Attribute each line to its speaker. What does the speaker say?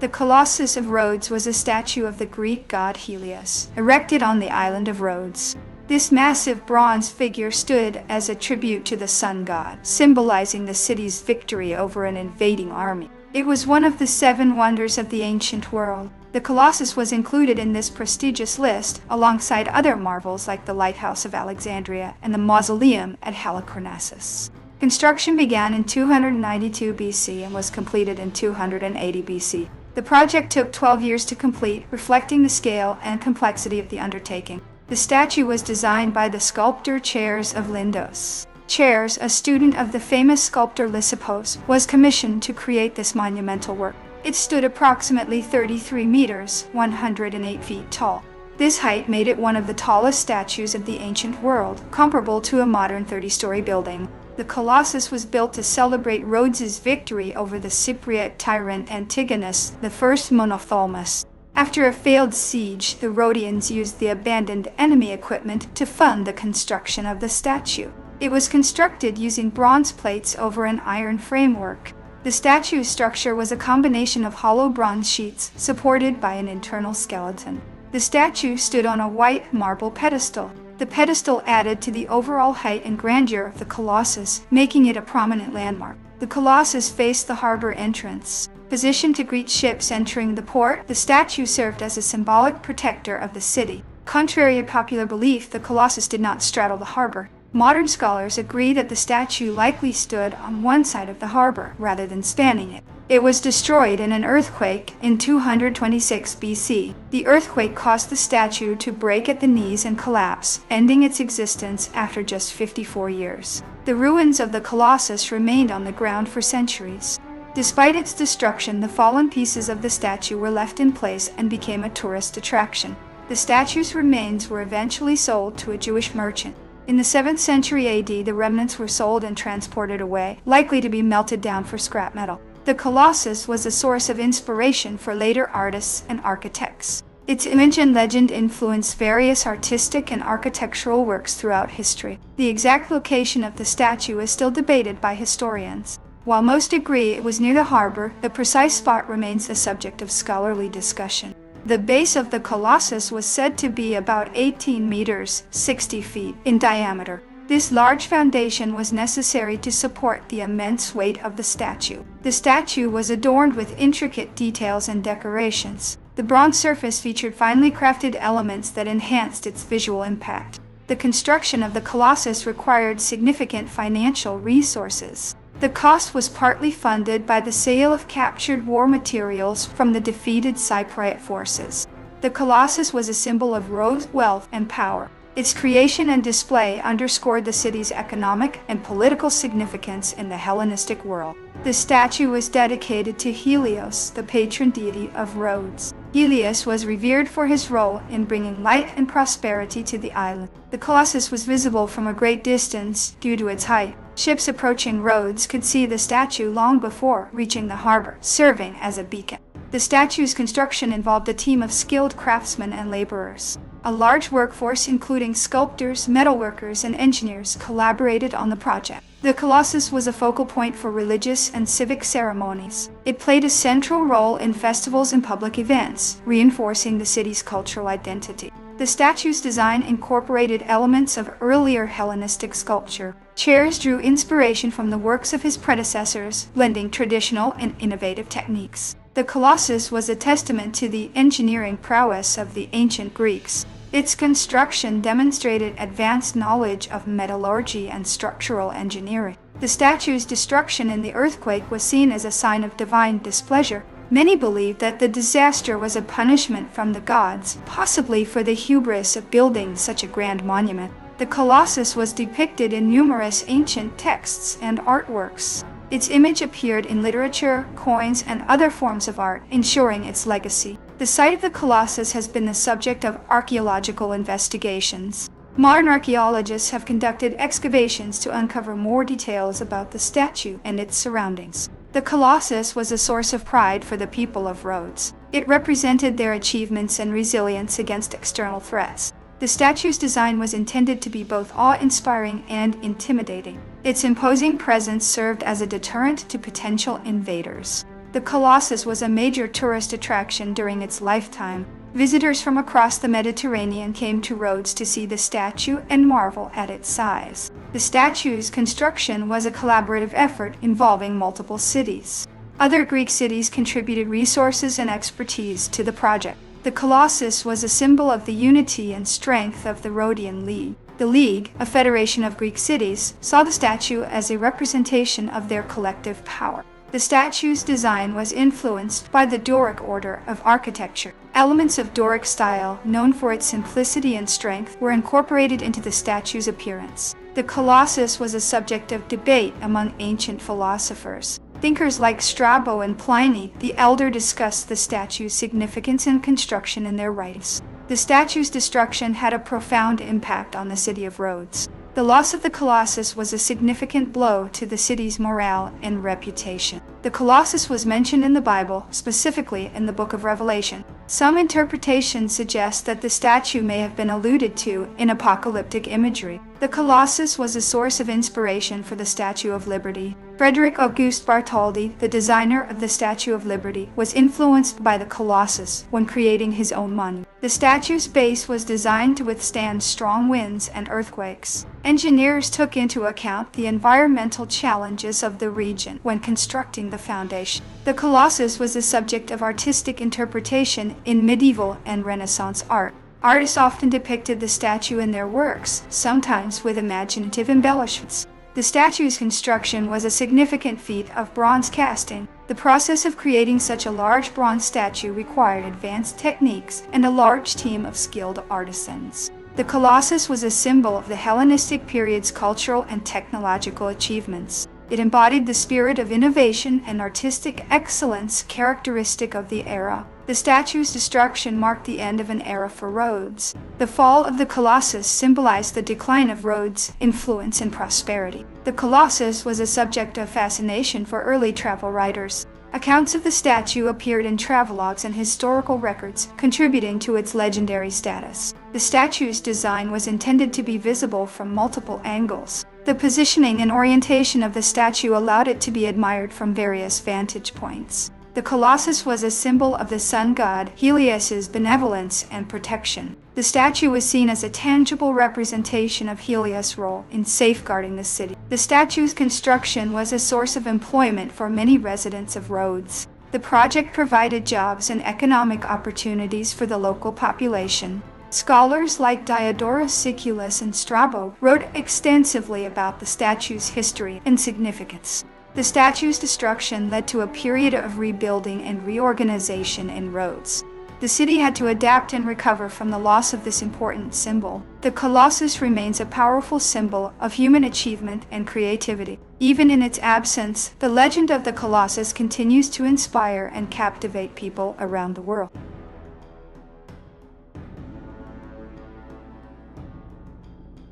Speaker 1: The Colossus of Rhodes was a statue of the Greek god Helios, erected on the island of Rhodes. This massive bronze figure stood as a tribute to the sun god, symbolizing the city's victory over an invading army. It was one of the 7 wonders of the ancient world. The Colossus was included in this prestigious list, alongside other marvels like the Lighthouse of Alexandria and the Mausoleum at Halicarnassus. Construction began in 292 BC and was completed in 280 BC. The project took 12 years to complete, reflecting the scale and complexity of the undertaking. The statue was designed by the sculptor Chares of Lindos. Chares, a student of the famous sculptor Lysippos, was commissioned to create this monumental work. It stood approximately 33 meters, 108 feet tall. This height made it one of the tallest statues of the ancient world, comparable to a modern 30-story building. The Colossus was built to celebrate Rhodes's victory over the Cypriot tyrant Antigonus, the first Monophthalmus. After a failed siege, the Rhodians used the abandoned enemy equipment to fund the construction of the statue. It was constructed using bronze plates over an iron framework. The statue's structure was a combination of hollow bronze sheets supported by an internal skeleton. The statue stood on a white marble pedestal. The pedestal added to the overall height and grandeur of the Colossus, making it a prominent landmark. The Colossus faced the harbor entrance. Positioned to greet ships entering the port, the statue served as a symbolic protector of the city. Contrary to popular belief, the Colossus did not straddle the harbor. Modern scholars agree that the statue likely stood on one side of the harbor, rather than spanning it. It was destroyed in an earthquake in 226 BC. The earthquake caused the statue to break at the knees and collapse, ending its existence after just 54 years. The ruins of the Colossus remained on the ground for centuries. Despite its destruction, the fallen pieces of the statue were left in place and became a tourist attraction. The statue's remains were eventually sold to a Jewish merchant. In the 7th century AD, the remnants were sold and transported away, likely to be melted down for scrap metal. The Colossus was a source of inspiration for later artists and architects. Its image and legend influenced various artistic and architectural works throughout history. The exact location of the statue is still debated by historians. While most agree it was near the harbor, the precise spot remains the subject of scholarly discussion. The base of the Colossus was said to be about 18 meters, 60 feet, in diameter. This large foundation was necessary to support the immense weight of the statue. The statue was adorned with intricate details and decorations. The bronze surface featured finely crafted elements that enhanced its visual impact. The construction of the Colossus required significant financial resources. The cost was partly funded by the sale of captured war materials from the defeated Cypriot forces. The Colossus was a symbol of Rhodes' wealth and power. Its creation and display underscored the city's economic and political significance in the Hellenistic world. The statue was dedicated to Helios, the patron deity of Rhodes. Helios was revered for his role in bringing light and prosperity to the island. The Colossus was visible from a great distance due to its height. Ships approaching Rhodes could see the statue long before reaching the harbor, serving as a beacon. The statue's construction involved a team of skilled craftsmen and laborers. A large workforce, including sculptors, metalworkers, and engineers, collaborated on the project. The Colossus was a focal point for religious and civic ceremonies. It played a central role in festivals and public events, reinforcing the city's cultural identity. The statue's design incorporated elements of earlier Hellenistic sculpture. Chares drew inspiration from the works of his predecessors, blending traditional and innovative techniques. The Colossus was a testament to the engineering prowess of the ancient Greeks. Its construction demonstrated advanced knowledge of metallurgy and structural engineering. The statue's destruction in the earthquake was seen as a sign of divine displeasure. Many believe that the disaster was a punishment from the gods, possibly for the hubris of building such a grand monument. The Colossus was depicted in numerous ancient texts and artworks. Its image appeared in literature, coins, and other forms of art, ensuring its legacy. The site of the Colossus has been the subject of archaeological investigations. Modern archaeologists have conducted excavations to uncover more details about the statue and its surroundings. The Colossus was a source of pride for the people of Rhodes. It represented their achievements and resilience against external threats. The statue's design was intended to be both awe-inspiring and intimidating. Its imposing presence served as a deterrent to potential invaders. The Colossus was a major tourist attraction during its lifetime. Visitors from across the Mediterranean came to Rhodes to see the statue and marvel at its size. The statue's construction was a collaborative effort involving multiple cities. Other Greek cities contributed resources and expertise to the project. The Colossus was a symbol of the unity and strength of the Rhodian League. The League, a federation of Greek cities, saw the statue as a representation of their collective power. The statue's design was influenced by the Doric order of architecture. Elements of Doric style, known for its simplicity and strength, were incorporated into the statue's appearance. The Colossus was a subject of debate among ancient philosophers. Thinkers like Strabo and Pliny the Elder discussed the statue's significance and construction in their writings. The statue's destruction had a profound impact on the city of Rhodes. The loss of the Colossus was a significant blow to the city's morale and reputation. The Colossus was mentioned in the Bible, specifically in the book of Revelation. Some interpretations suggest that the statue may have been alluded to in apocalyptic imagery. The Colossus was a source of inspiration for the Statue of Liberty. Frederick Auguste Bartholdi, the designer of the Statue of Liberty, was influenced by the Colossus when creating his own monument. The statue's base was designed to withstand strong winds and earthquakes. Engineers took into account the environmental challenges of the region when constructing the foundation. The Colossus was the subject of artistic interpretation in medieval and Renaissance art. Artists often depicted the statue in their works, sometimes with imaginative embellishments. The statue's construction was a significant feat of bronze casting. The process of creating such a large bronze statue required advanced techniques and a large team of skilled artisans. The Colossus was a symbol of the Hellenistic period's cultural and technological achievements. It embodied the spirit of innovation and artistic excellence characteristic of the era. The statue's destruction marked the end of an era for Rhodes. The fall of the Colossus symbolized the decline of Rhodes' influence and prosperity. The Colossus was a subject of fascination for early travel writers. Accounts of the statue appeared in travelogues and historical records, contributing to its legendary status. The statue's design was intended to be visible from multiple angles. The positioning and orientation of the statue allowed it to be admired from various vantage points. The Colossus was a symbol of the sun god Helios's benevolence and protection. The statue was seen as a tangible representation of Helios' role in safeguarding the city. The statue's construction was a source of employment for many residents of Rhodes. The project provided jobs and economic opportunities for the local population. Scholars like Diodorus Siculus and Strabo wrote extensively about the statue's history and significance. The statue's destruction led to a period of rebuilding and reorganization in Rhodes. The city had to adapt and recover from the loss of this important symbol. The Colossus remains a powerful symbol of human achievement and creativity. Even in its absence, the legend of the Colossus continues to inspire and captivate people around the world.